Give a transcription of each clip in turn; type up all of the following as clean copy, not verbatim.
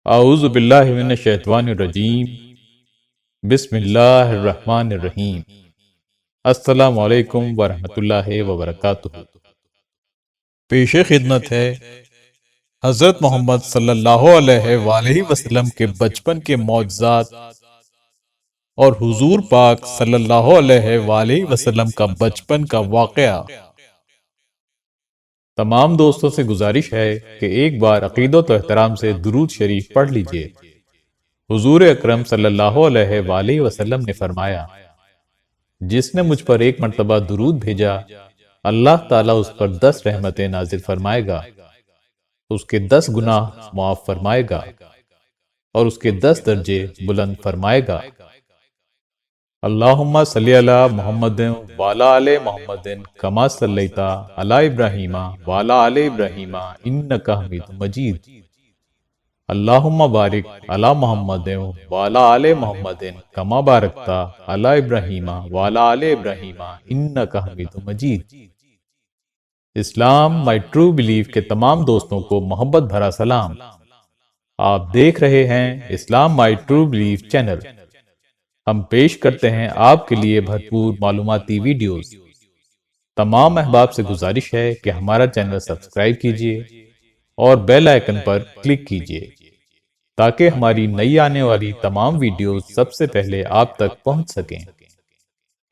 اعوذ باللہ من الشیطان الرجیم۔ بسم اللہ الرحمن الرحیم۔ السلام علیکم ورحمۃ اللہ وبرکاتہ۔ پیش خدمت ہے حضرت محمد صلی اللہ علیہ وآلہ وسلم کے بچپن کے معجزات اور حضور پاک صلی اللہ علیہ وآلہ وسلم کا بچپن کا واقعہ۔ تمام دوستوں سے گزارش ہے کہ ایک بار عقیدت و احترام سے درود شریف پڑھ لیجئے۔ حضور اکرم صلی اللہ علیہ وآلہ وسلم نے فرمایا، جس نے مجھ پر ایک مرتبہ درود بھیجا، اللہ تعالیٰ اس پر 10 رحمتیں نازل فرمائے گا، اس کے 10 گناہ معاف فرمائے گا اور اس کے 10 درجے بلند فرمائے گا۔ اللہم صلی علی محمد وعلی آل محمد کما صلیت علی ابراہیم وعلی آل ابراہیم انک حمید مجید۔ اللہم بارک علی محمد وعلی آل محمد کما بارکت علی ابراہیم وعلی آل ابراہیم انک حمید مجید۔ اسلام مائی ٹرو بلیف کے تمام دوستوں کو محبت بھرا سلام۔ آپ دیکھ رہے ہیں اسلام مائی ٹرو بلیف چینل۔ ہم پیش کرتے ہیں آپ کے لیے بھرپور معلوماتی ویڈیوز۔ تمام احباب سے گزارش ہے کہ ہمارا چینل سبسکرائب کیجئے اور بیل آئیکن پر کلک کیجئے تاکہ ہماری نئی آنے والی تمام ویڈیوز سب سے پہلے آپ تک پہنچ سکیں،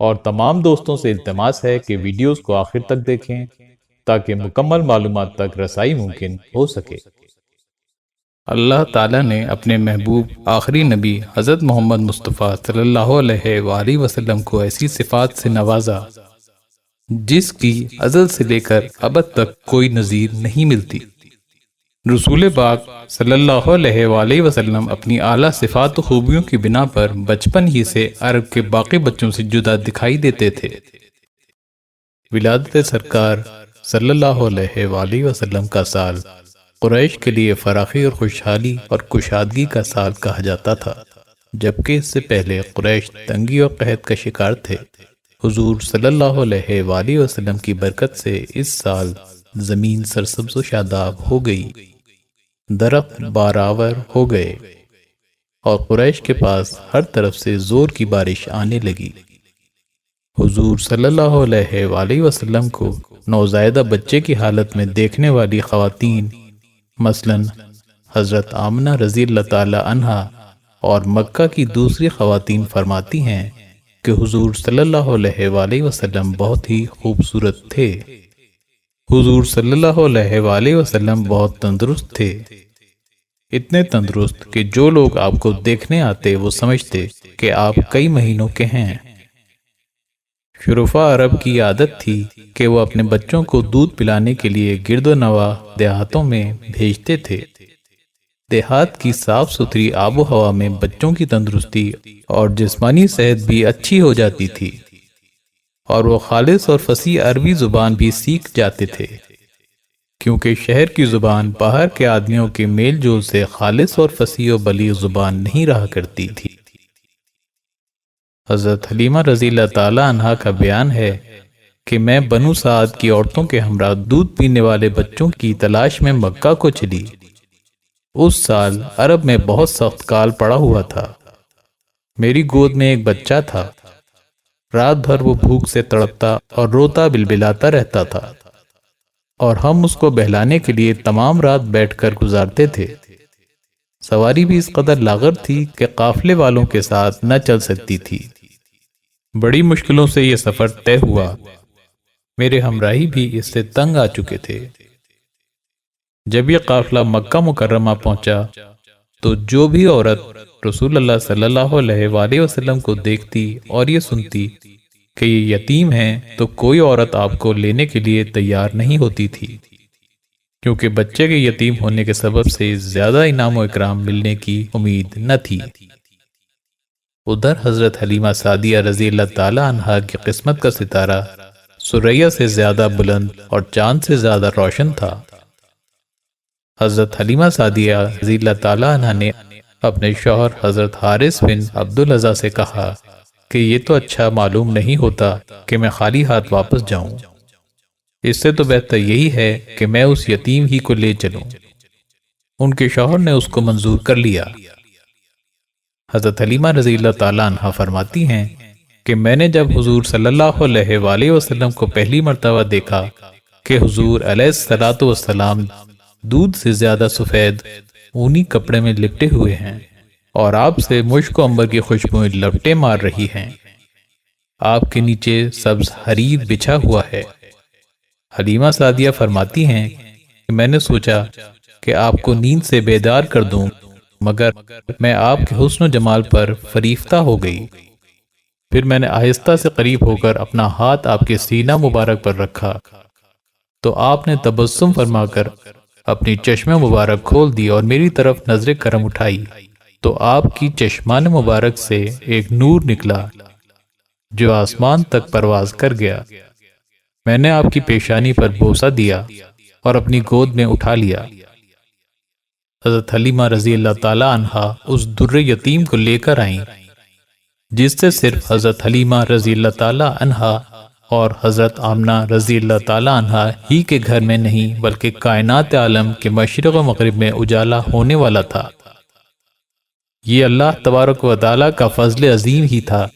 اور تمام دوستوں سے التماس ہے کہ ویڈیوز کو آخر تک دیکھیں تاکہ مکمل معلومات تک رسائی ممکن ہو سکے۔ اللہ تعالیٰ نے اپنے محبوب آخری نبی حضرت محمد مصطفیٰ صلی اللہ علیہ وآلہ وسلم کو ایسی صفات سے نوازا جس کی ازل سے لے کر ابد تک کوئی نظیر نہیں ملتی۔ رسول پاک صلی اللہ علیہ وآلہ وسلم اپنی اعلیٰ صفات و خوبیوں کی بنا پر بچپن ہی سے عرب کے باقی بچوں سے جدا دکھائی دیتے تھے۔ ولادت سرکار صلی اللہ علیہ وآلہ وسلم کا سال قریش کے لیے فراخی اور خوشحالی اور کشادگی کا سال کہا جاتا تھا، جبکہ اس سے پہلے قریش تنگی اور قحط کا شکار تھے۔ حضور صلی اللہ علیہ وآلہ وسلم کی برکت سے اس سال زمین سرسبز و شاداب ہو گئی، درخت بارآور ہو گئے اور قریش کے پاس ہر طرف سے زور کی بارش آنے لگی۔ حضور صلی اللہ علیہ وآلہ وسلم کو نوزائیدہ بچے کی حالت میں دیکھنے والی خواتین مثلاً حضرت آمنہ رضی اللہ تعالی عنہا اور مکہ کی دوسری خواتین فرماتی ہیں کہ حضور صلی اللہ علیہ وآلہ وسلم بہت ہی خوبصورت تھے۔ حضور صلی اللہ علیہ وآلہ وسلم بہت تندرست تھے، اتنے تندرست کہ جو لوگ آپ کو دیکھنے آتے وہ سمجھتے کہ آپ کئی مہینوں کے ہیں۔ شرفاء عرب کی عادت تھی کہ وہ اپنے بچوں کو دودھ پلانے کے لیے گرد و نواح دیہاتوں میں بھیجتے تھے۔ دیہات کی صاف ستھری آب و ہوا میں بچوں کی تندرستی اور جسمانی صحت بھی اچھی ہو جاتی تھی، اور وہ خالص اور فصیح عربی زبان بھی سیکھ جاتے تھے، کیونکہ شہر کی زبان باہر کے آدمیوں کے میل جول سے خالص اور فصیح و بلیغ زبان نہیں رہا کرتی تھی۔ حضرت حلیمہ رضی اللہ تعالی عنہا کا بیان ہے کہ میں بنو سعد کی عورتوں کے ہمراہ دودھ پینے والے بچوں کی تلاش میں مکہ کو چلی۔ اس سال عرب میں بہت سخت کال پڑا ہوا تھا۔ میری گود میں ایک بچہ تھا، رات بھر وہ بھوک سے تڑپتا اور روتا بلبلاتا رہتا تھا، اور ہم اس کو بہلانے کے لیے تمام رات بیٹھ کر گزارتے تھے۔ سواری بھی اس قدر لاغر تھی کہ قافلے والوں کے ساتھ نہ چل سکتی تھی۔ بڑی مشکلوں سے یہ سفر طے ہوا۔ میرے ہمراہی بھی اس سے تنگ آ چکے تھے۔ جب یہ قافلہ مکہ مکرمہ پہنچا تو جو بھی عورت رسول اللہ صلی اللہ علیہ وآلہ وسلم کو دیکھتی اور یہ سنتی کہ یہ یتیم ہیں تو کوئی عورت آپ کو لینے کے لیے تیار نہیں ہوتی تھی، کیونکہ بچے کے یتیم ہونے کے سبب سے زیادہ انعام و اکرام ملنے کی امید نہ تھی۔ ادھر حضرت حلیمہ سعدیہ رضی اللہ تعالی عنہا کی قسمت کا ستارہ سریہ سے زیادہ بلند اور چاند سے زیادہ روشن تھا۔ حضرت حلیمہ سعدیہ رضی اللہ تعالی عنہا نے اپنے شوہر حضرت حارث بن عبدالعزیز سے کہا کہ یہ تو اچھا معلوم نہیں ہوتا کہ میں خالی ہاتھ واپس جاؤں، اس سے تو بہتر یہی ہے کہ میں اس یتیم ہی کو لے چلوں۔ ان کے شوہر نے اس کو منظور کر لیا۔ حضرت حلیمہ رضی اللہ تعالیٰ عنہ فرماتی ہیں کہ میں نے جب حضور صلی اللہ علیہ وآلہ وسلم کو پہلی مرتبہ دیکھا کہ حضور علیہ الصلوۃ والسلام دودھ سے زیادہ سفید اونی کپڑے میں لپٹے ہوئے ہیں اور آپ سے مشک و عنبر کی خوشبوئیں لپٹیں مار رہی ہیں، آپ کے نیچے سبز حریر بچھا ہوا ہے۔ حلیمہ سعدیہ فرماتی ہیں کہ میں نے سوچا کہ آپ کو نیند سے بیدار کر دوں، مگر میں آپ کے حسن و جمال پر فریفتہ ہو گئی۔ پھر میں نے آہستہ سے قریب ہو کر اپنا ہاتھ آپ کے سینہ مبارک پر رکھا تو آپ نے تبسم فرما کر اپنی چشمہ مبارک کھول دی اور میری طرف نظر کرم اٹھائی تو آپ کی چشمان مبارک سے ایک نور نکلا جو آسمان تک پرواز کر گیا۔ میں نے آپ کی پیشانی پر بوسہ دیا اور اپنی گود میں اٹھا لیا۔ حضرت حلیمہ رضی اللہ تعالی عنہا اس در یتیم کو لے کر آئیں جس سے صرف حضرت حلیمہ رضی اللہ تعالی عنہا اور حضرت آمنہ رضی اللہ تعالی عنہا ہی کے گھر میں نہیں بلکہ کائنات عالم کے مشرق و مغرب میں اجالا ہونے والا تھا۔ یہ اللہ تبارک و تعالی کا فضل عظیم ہی تھا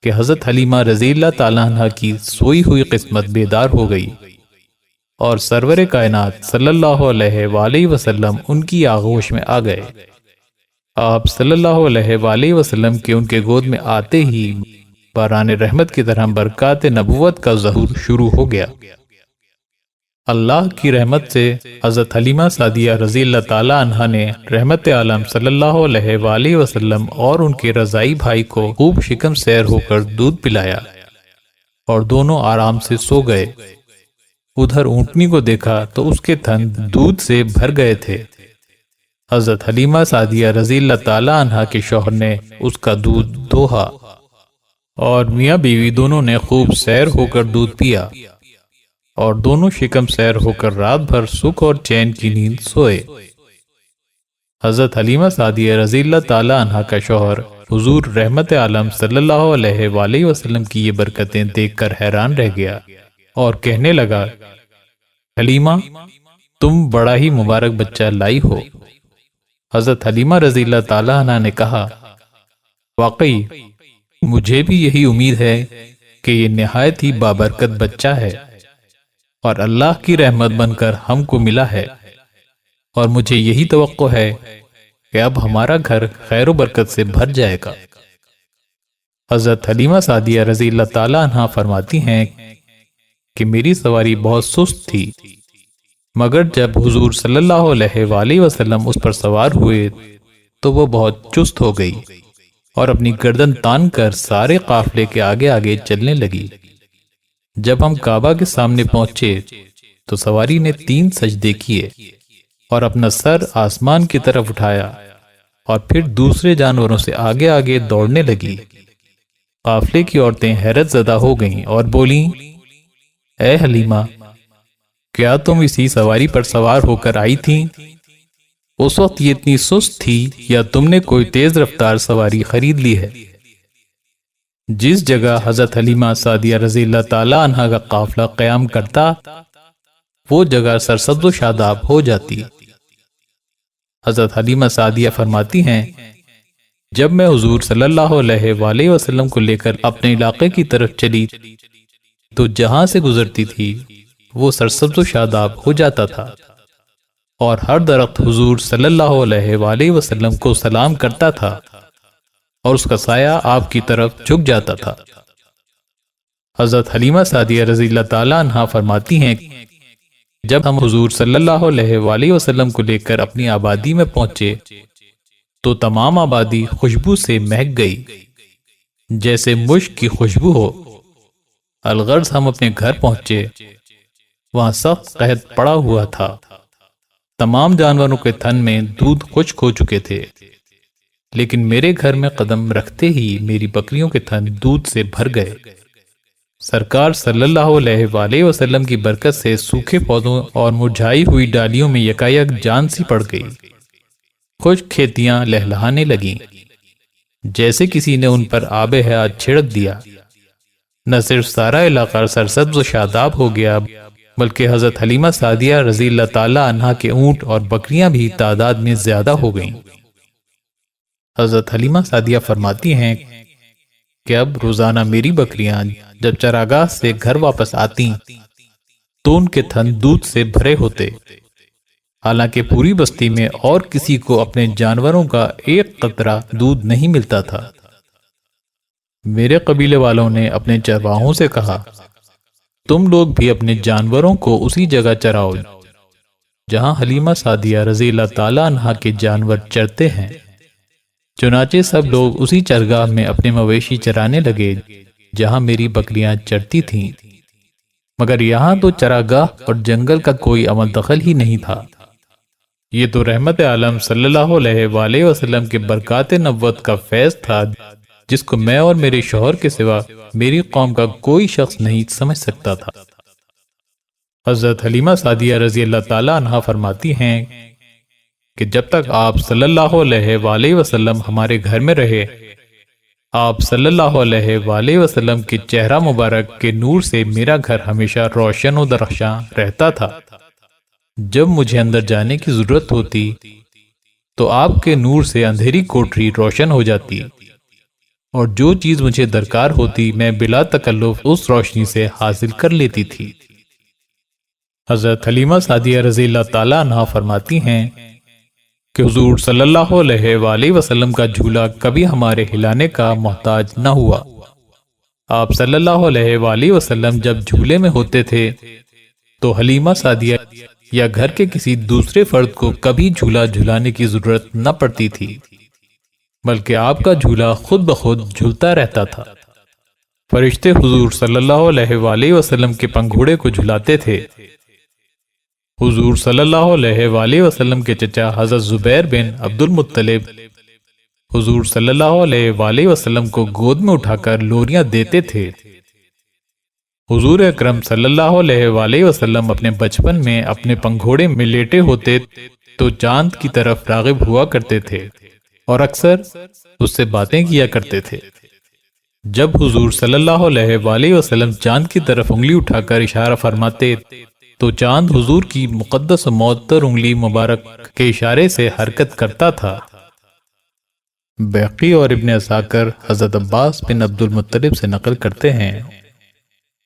کہ حضرت حلیمہ رضی اللہ تعالی عنہا کی سوئی ہوئی قسمت بیدار ہو گئی اور سرور کائنات صلی اللہ علیہ وآلہ وسلم ان کی آغوش میں آ گئے۔ آپ صلی اللہ علیہ وآلہ وسلم کے ان کے گود میں آتے ہی باران رحمت کی طرح برکات نبوت کا ظہور شروع ہو گیا۔ اللہ کی رحمت سے حضرت حلیمہ سعدیہ رضی اللہ تعالی عنہا نے رحمت عالم صلی اللہ علیہ وآلہ وسلم اور ان کے رضائی بھائی کو خوب شکم سیر ہو کر دودھ پلایا اور دونوں آرام سے سو گئے۔ ادھر اونٹنی کو دیکھا تو اس کے تھن دودھ سے بھر گئے تھے۔ حضرت حلیمہ سعدیہ رضی اللہ تعالی عنہا کے شوہر نے اس کا دودھ دوہا اور میاں بیوی دونوں نے خوب سیر ہو کر دودھ پیا اور دونوں شکم سیر ہو کر رات بھر سکھ اور چین کی نیند سوئے۔ حضرت حلیمہ سعدیہ رضی اللہ تعالی عنہا کا شوہر حضور رحمت عالم صلی اللہ علیہ وآلہ وسلم کی یہ برکتیں دیکھ کر حیران رہ گیا اور کہنے لگا، حلیمہ تم بڑا ہی مبارک بچہ لائی ہو۔ حضرت حلیمہ رضی اللہ تعالی عنہ نے کہا، واقعی مجھے بھی یہی امید ہے کہ یہ نہایت ہی بابرکت بچہ ہے اور اللہ کی رحمت بن کر ہم کو ملا ہے، اور مجھے یہی توقع ہے کہ اب ہمارا گھر خیر و برکت سے بھر جائے گا۔ حضرت حلیمہ سعدیہ رضی اللہ تعالی عنہ فرماتی ہیں کہ میری سواری بہت سست تھی، مگر جب حضور صلی اللہ علیہ وآلہ وسلم اس پر سوار ہوئے تو وہ بہت چست ہو گئی اور اپنی گردن تان کر سارے قافلے کے آگے آگے چلنے لگی۔ جب ہم کعبہ کے سامنے پہنچے تو سواری نے 3 سجدے کیے اور اپنا سر آسمان کی طرف اٹھایا اور پھر دوسرے جانوروں سے آگے آگے دوڑنے لگی۔ قافلے کی عورتیں حیرت زدہ ہو گئیں اور بولیں، اے حلیمہ کیا تم اسی سواری پر سوار ہو کر آئی تھیں؟ اس وقت یہ اتنی سست تھی یا تم نے کوئی تیز رفتار سواری خرید لی ہے؟ جس جگہ حضرت حلیمہ سعدیہ رضی اللہ تعالی عنہا کا قافلہ قیام کرتا وہ جگہ سرسبز و شاداب ہو جاتی۔ حضرت حلیمہ سعدیہ فرماتی ہیں، جب میں حضور صلی اللہ علیہ وآلہ وسلم کو لے کر اپنے علاقے کی طرف چلی تو جہاں سے گزرتی تھی وہ سرسبز و شاداب ہو جاتا تھا اور ہر درخت حضور صلی اللہ علیہ وآلہ وسلم کو سلام کرتا تھا اور اس کا سایہ آپ کی طرف جھک جاتا تھا۔ حضرت حلیمہ سعدیہ رضی اللہ تعالی عنہا فرماتی ہیں، جب ہم حضور صلی اللہ علیہ وآلہ وسلم کو لے کر اپنی آبادی میں پہنچے تو تمام آبادی خوشبو سے مہک گئی جیسے مشک کی خوشبو ہو۔ الغرض ہم اپنے گھر پہنچے، وہاں سخت قحط پڑا ہوا تھا، تمام جانوروں کے تھن میں دودھ خشک ہو چکے تھے، لیکن میرے گھر میں قدم رکھتے ہی میری بکریوں کے تھن دودھ سے بھر گئے۔ سرکار صلی اللہ علیہ وآلہ وسلم کی برکت سے سوکھے پودوں اور مرجھائی ہوئی ڈالیوں میں یکایک جان سی پڑ گئی، خشک کھیتیاں لہلہانے لگیں جیسے کسی نے ان پر آب حیات چھڑک دیا۔ نہ صرف سارا علاقہ سرسبز و شاداب ہو گیا بلکہ حضرت حلیمہ سعدیہ رضی اللہ تعالی عنہا کے اونٹ اور بکریاں بھی تعداد میں زیادہ ہو گئیں۔ حضرت حلیمہ سعدیہ فرماتی ہیں کہ اب روزانہ میری بکریاں جب چراگاہ سے گھر واپس آتی تو ان کے تھن دودھ سے بھرے ہوتے، حالانکہ پوری بستی میں اور کسی کو اپنے جانوروں کا ایک قطرہ دودھ نہیں ملتا تھا۔ میرے قبیلے والوں نے اپنے چرواہوں سے کہا، تم لوگ بھی اپنے جانوروں کو اسی جگہ چراؤ جہاں حلیمہ سعدیہ رضی اللہ تعالی عنہا کے جانور چرتے ہیں۔ چنانچہ سب لوگ اسی چرگاہ میں اپنے مویشی چرانے لگے جہاں میری بکریاں چرتی تھیں، مگر یہاں تو چراگاہ اور جنگل کا کوئی عمل دخل ہی نہیں تھا۔ یہ تو رحمت عالم صلی اللہ علیہ وآلہ وسلم کے برکات نبوت کا فیض تھا، جس کو میں اور میرے شوہر کے سوا میری قوم کا کوئی شخص نہیں سمجھ سکتا تھا۔ حضرت حلیمہ سعدیہ رضی اللہ تعالی عنہا فرماتی ہیں کہ جب تک آپ صلی اللہ علیہ وآلہ وسلم ہمارے گھر میں رہے، آپ صلی اللہ علیہ وآلہ وسلم کے چہرہ مبارک کے نور سے میرا گھر ہمیشہ روشن و درخشاں رہتا تھا۔ جب مجھے اندر جانے کی ضرورت ہوتی تو آپ کے نور سے اندھیری کوٹری روشن ہو جاتی، اور جو چیز مجھے درکار ہوتی میں بلا تکلف اس روشنی سے حاصل کر لیتی تھی۔ حضرت حلیمہ سعدیہ رضی اللہ تعالیٰ عنہا فرماتی ہیں کہ حضور صلی اللہ علیہ وآلہ وسلم کا جھولا کبھی ہمارے ہلانے کا محتاج نہ ہوا۔ آپ صلی اللہ علیہ وآلہ وسلم جب جھولے میں ہوتے تھے تو حلیمہ سعدیہ یا گھر کے کسی دوسرے فرد کو کبھی جھولا جھلانے کی ضرورت نہ پڑتی تھی، بلکہ آپ کا جھولا خود بخود جھولتا رہتا تھا۔ فرشتے حضور صلی اللہ علیہ وآلہ وسلم کے پنگھوڑے کو جھلاتے تھے۔ حضور صلی اللہ علیہ وآلہ وسلم کے چچا حضرت زبیر بن عبد المطلب حضور صلی اللہ علیہ وآلہ وسلم کو گود میں اٹھا کر لوریاں دیتے تھے۔ حضور اکرم صلی اللہ علیہ وآلہ وسلم اپنے بچپن میں اپنے پنگھوڑے میں لیٹے ہوتے تو چاند کی طرف راغب ہوا کرتے تھے اور اکثر اس سے باتیں کیا کرتے تھے۔ جب حضور صلی اللہ علیہ وآلہ وسلم چاند کی طرف انگلی اٹھا کر اشارہ فرماتے تو چاند حضور کی مقدس و معطر انگلی مبارک کے اشارے سے حرکت کرتا تھا۔ بیقی اور ابن عساکر حضرت عباس بن عبد المطلب سے نقل کرتے ہیں،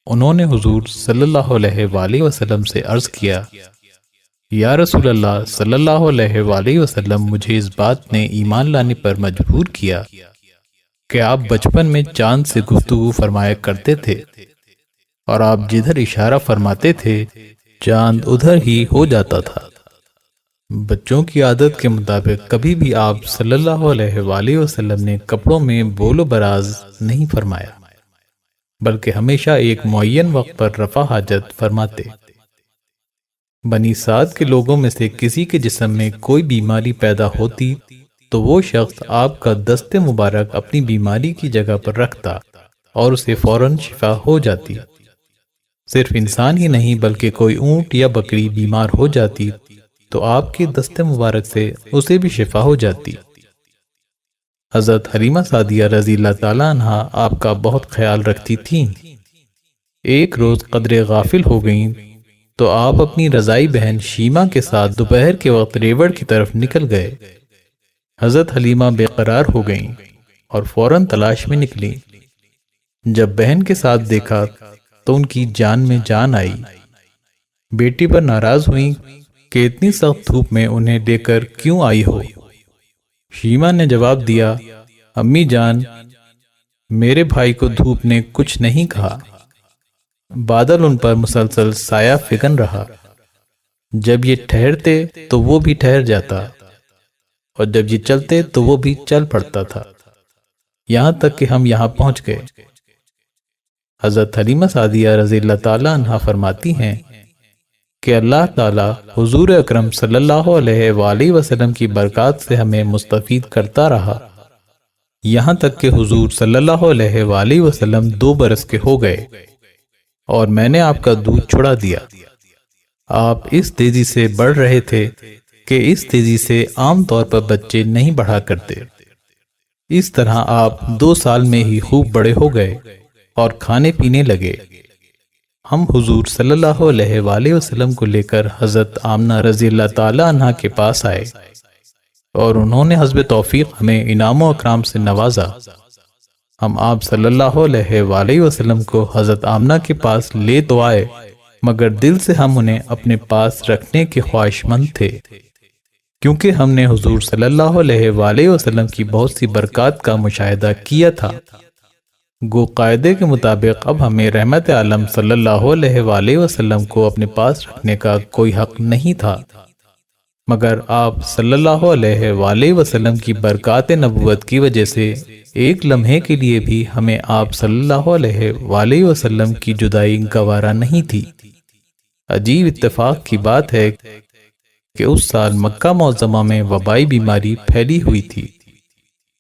انہوں نے حضور صلی اللہ علیہ وآلہ وسلم سے عرض کیا، یا رسول اللہ صلی اللہ علیہ وآلہ وسلم، مجھے اس بات نے ایمان لانے پر مجبور کیا کہ آپ بچپن میں چاند سے گفتگو فرمایا کرتے تھے، اور آپ جدھر اشارہ فرماتے تھے چاند ادھر ہی ہو جاتا تھا۔ بچوں کی عادت کے مطابق کبھی بھی آپ صلی اللہ علیہ وآلہ وسلم نے کپڑوں میں بول و براز نہیں فرمایا، بلکہ ہمیشہ ایک معین وقت پر رفع حاجت فرماتے۔ بنی سعد کے لوگوں میں سے کسی کے جسم میں کوئی بیماری پیدا ہوتی تو وہ شخص آپ کا دست مبارک اپنی بیماری کی جگہ پر رکھتا اور اسے فوراً شفا ہو جاتی۔ صرف انسان ہی نہیں بلکہ کوئی اونٹ یا بکری بیمار ہو جاتی تو آپ کے دست مبارک سے اسے بھی شفا ہو جاتی۔ حضرت حلیمہ سعدیہ رضی اللہ تعالیٰ عنہا آپ کا بہت خیال رکھتی تھیں۔ ایک روز قدرے غافل ہو گئیں تو آپ اپنی رضائی بہن شیمہ کے ساتھ دوپہر کے وقت ریوڑ کی طرف نکل گئے۔ حضرت حلیمہ بے قرار ہو گئیں اور فوراً تلاش میں نکلی۔ جب بہن کے ساتھ دیکھا تو ان کی جان میں جان آئی۔ بیٹی پر ناراض ہوئیں کہ اتنی سخت دھوپ میں انہیں لے کر کیوں آئی ہو؟ شیمہ نے جواب دیا، امی جان، میرے بھائی کو دھوپ نے کچھ نہیں کہا۔ بادل ان پر مسلسل سایہ فکن رہا۔ جب یہ ٹھہرتے تو وہ بھی ٹھہر جاتا، اور جب یہ چلتے تو وہ بھی چل پڑتا تھا، یہاں تک کہ ہم یہاں پہنچ گئے۔ حضرت حلیمہ سعدیہ رضی اللہ تعالیٰ عنہا فرماتی ہیں کہ اللہ تعالیٰ حضور اکرم صلی اللہ علیہ وآلہ وسلم کی برکات سے ہمیں مستفید کرتا رہا، یہاں تک کہ حضور صلی اللہ علیہ وآلہ وسلم 2 برس کے ہو گئے اور میں نے آپ کا دودھ چھڑا دیا۔ آپ اس تیزی سے بڑھ رہے تھے کہ اس تیزی سے عام طور پر بچے نہیں بڑھا کرتے۔ اس طرح آپ 2 سال میں ہی خوب بڑے ہو گئے اور کھانے پینے لگے۔ ہم حضور صلی اللہ علیہ وآلہ وسلم کو لے کر حضرت آمنہ رضی اللہ تعالی عنہا کے پاس آئے اور انہوں نے حسب توفیق ہمیں انعام و اکرام سے نوازا۔ ہم آپ صلی اللہ علیہ وآلہ وسلم کو حضرت آمنہ کے پاس لے تو آئے، مگر دل سے ہم انہیں اپنے پاس رکھنے کے خواہش مند تھے، کیونکہ ہم نے حضور صلی اللہ علیہ وآلہ وسلم کی بہت سی برکات کا مشاہدہ کیا تھا۔ گو قاعدے کے مطابق اب ہمیں رحمت عالم صلی اللہ علیہ وآلہ وسلم کو اپنے پاس رکھنے کا کوئی حق نہیں تھا، مگر آپ صلی اللہ علیہ وآلہ وسلم کی برکات نبوت کی وجہ سے ایک لمحے کے لیے بھی ہمیں آپ صلی اللہ علیہ وآلہ وسلم کی جدائی گوارا نہیں تھی۔ عجیب اتفاق کی بات ہے کہ اس سال مکہ معظمہ میں وبائی بیماری پھیلی ہوئی تھی،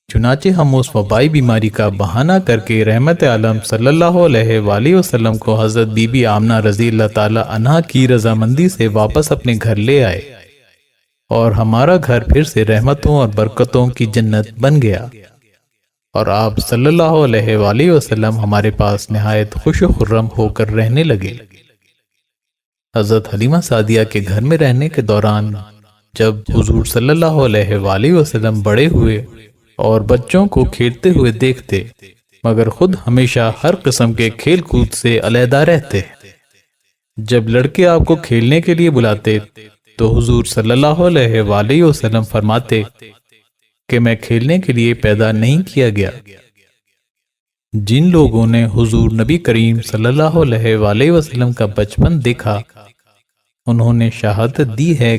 چنانچہ ہم اس وبائی بیماری کا بہانہ کر کے رحمت عالم صلی اللہ علیہ وآلہ وسلم کو حضرت بی بی آمنہ رضی اللہ تعالی عنہا کی رضامندی سے واپس اپنے گھر لے آئے، اور ہمارا گھر پھر سے رحمتوں اور برکتوں کی جنت بن گیا، اور آپ صلی اللہ علیہ وآلہ وسلم ہمارے پاس نہایت خوش و خرم ہو کر رہنے لگے۔ حضرت حلیمہ سعدیہ کے گھر میں رہنے کے دوران جب حضور صلی اللہ علیہ وآلہ وسلم بڑے ہوئے اور بچوں کو کھیلتے ہوئے دیکھتے، مگر خود ہمیشہ ہر قسم کے کھیل کود سے علیحدہ رہتے، جب لڑکے آپ کو کھیلنے کے لیے بلاتے تو حضور صلی اللہ علیہ وآلہ وسلم فرماتے کہ میں کھیلنے کے لیے پیدا نہیں کیا گیا۔ جن لوگوں نے حضور نبی کریم صلی اللہ علیہ وآلہ وسلم کا بچپن دیکھا، انہوں نے شہادت دی ہے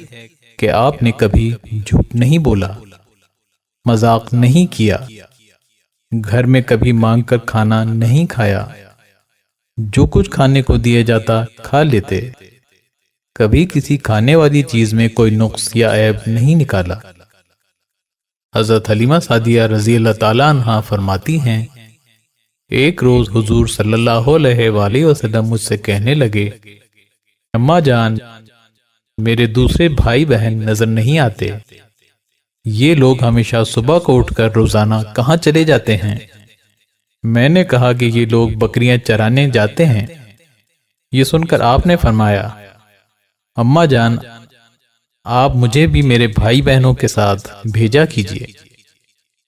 کہ آپ نے کبھی جھوٹ نہیں بولا، مذاق نہیں کیا، گھر میں کبھی مانگ کر کھانا نہیں کھایا، جو کچھ کھانے کو دیا جاتا کھا لیتے، کبھی کسی کھانے والی چیز میں کوئی نقص یا عیب نہیں نکالا۔ حضرت حلیمہ سعدیہ رضی اللہ تعالی عنہا فرماتی ہیں، ایک روز حضور صلی اللہ علیہ وآلہ وسلم مجھ سے کہنے لگے، اماں جان، میرے دوسرے بھائی بہن نظر نہیں آتے، یہ لوگ ہمیشہ صبح کو اٹھ کر روزانہ کہاں چلے جاتے ہیں؟ میں نے کہا کہ یہ لوگ بکریاں چرانے جاتے ہیں۔ یہ سن کر آپ نے فرمایا، اماں جان، آپ مجھے بھی میرے بھائی بہنوں کے ساتھ بھیجا کیجیے۔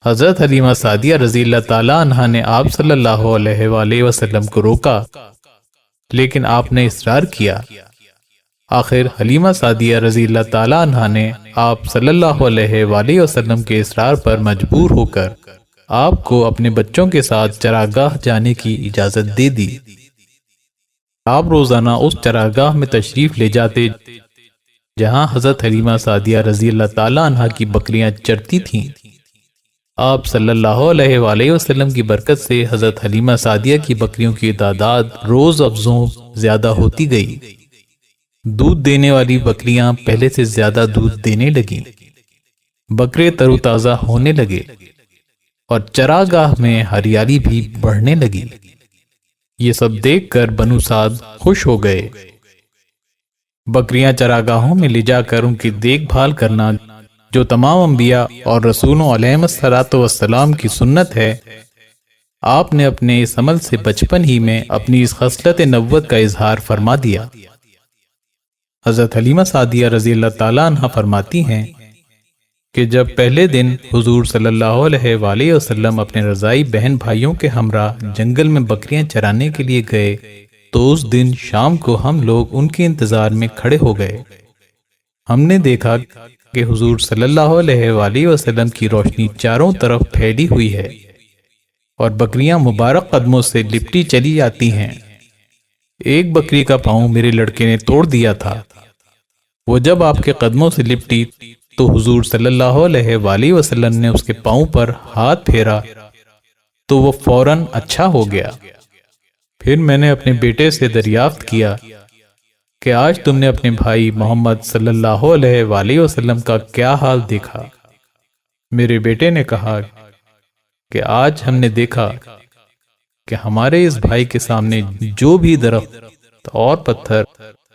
حضرت حلیمہ سعدیہ رضی اللہ تعالی عنہا نے آپ صلی اللہ علیہ وآلہ وسلم کو روکا، لیکن آپ نے اصرار کیا۔ آخر حلیمہ سعدیہ رضی اللہ تعالی عنہا نے آپ صلی اللہ علیہ وآلہ وسلم کے اصرار پر مجبور ہو کر آپ کو اپنے بچوں کے ساتھ چراگاہ جانے کی اجازت دے دی۔ آپ روزانہ اس چراگاہ میں تشریف لے جاتے جہاں حضرت حلیمہ سعدیہ رضی اللہ تعالی عنہا کی بکریاں چرتی تھیں۔ آپ صلی اللہ علیہ وآلہ وسلم کی برکت سے حضرت حلیمہ سعدیہ کی بکریوں کی تعداد روز افزوں زیادہ ہوتی گئی۔ دودھ دینے والی بکریاں پہلے سے زیادہ دودھ دینے لگیں، بکرے تر و تازہ ہونے لگے، اور چراگاہ میں ہریالی بھی بڑھنے لگی۔ یہ سب دیکھ کر بنو سعد خوش ہو گئے۔ بکریاں چراگاہوں میں لے جا کر ان کی دیکھ بھال کرنا، جو تمام انبیاء اور رسولوں علیہ السلام کی سنت ہے، آپ نے اپنے اس عمل سے بچپن ہی میں اپنی اس خصلت نبوت کا اظہار فرما دیا۔ حضرت حلیمہ سعدیہ رضی اللہ تعالیٰ عنہ فرماتی ہیں کہ جب پہلے دن حضور صلی اللہ علیہ وآلہ وسلم اپنے رضائی بہن بھائیوں کے ہمراہ جنگل میں بکریاں چرانے کے لیے گئے تو اس دن شام کو ہم لوگ ان کے انتظار میں کھڑے ہو گئے۔ ہم نے دیکھا کہ حضور صلی اللہ علیہ وآلہ وسلم کی روشنی چاروں طرف پھیلی ہوئی ہے اور بکریاں مبارک قدموں سے لپٹی چلی جاتی ہیں۔ ایک بکری کا پاؤں میرے لڑکے نے توڑ دیا تھا، وہ جب آپ کے قدموں سے لپٹی تو حضور صلی اللہ علیہ وآلہ وسلم نے اس کے پاؤں پر ہاتھ پھیرا تو وہ فوراً اچھا ہو گیا۔ پھر میں نے اپنے بیٹے سے دریافت کیا کہ آج تم نے اپنے بھائی محمد صلی اللہ علیہ وآلہ وسلم کا کیا حال دیکھا؟ میرے بیٹے نے کہا کہ آج ہم نے دیکھا کہ ہمارے اس بھائی کے سامنے جو بھی درخت اور پتھر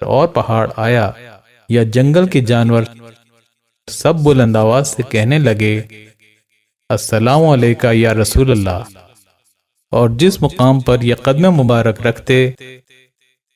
اور پہاڑ آیا یا جنگل کے جانور سب بلند آواز سے کہنے لگے، السلام علیکہ یا رسول اللہ، اور جس مقام پر یہ قدم مبارک رکھتے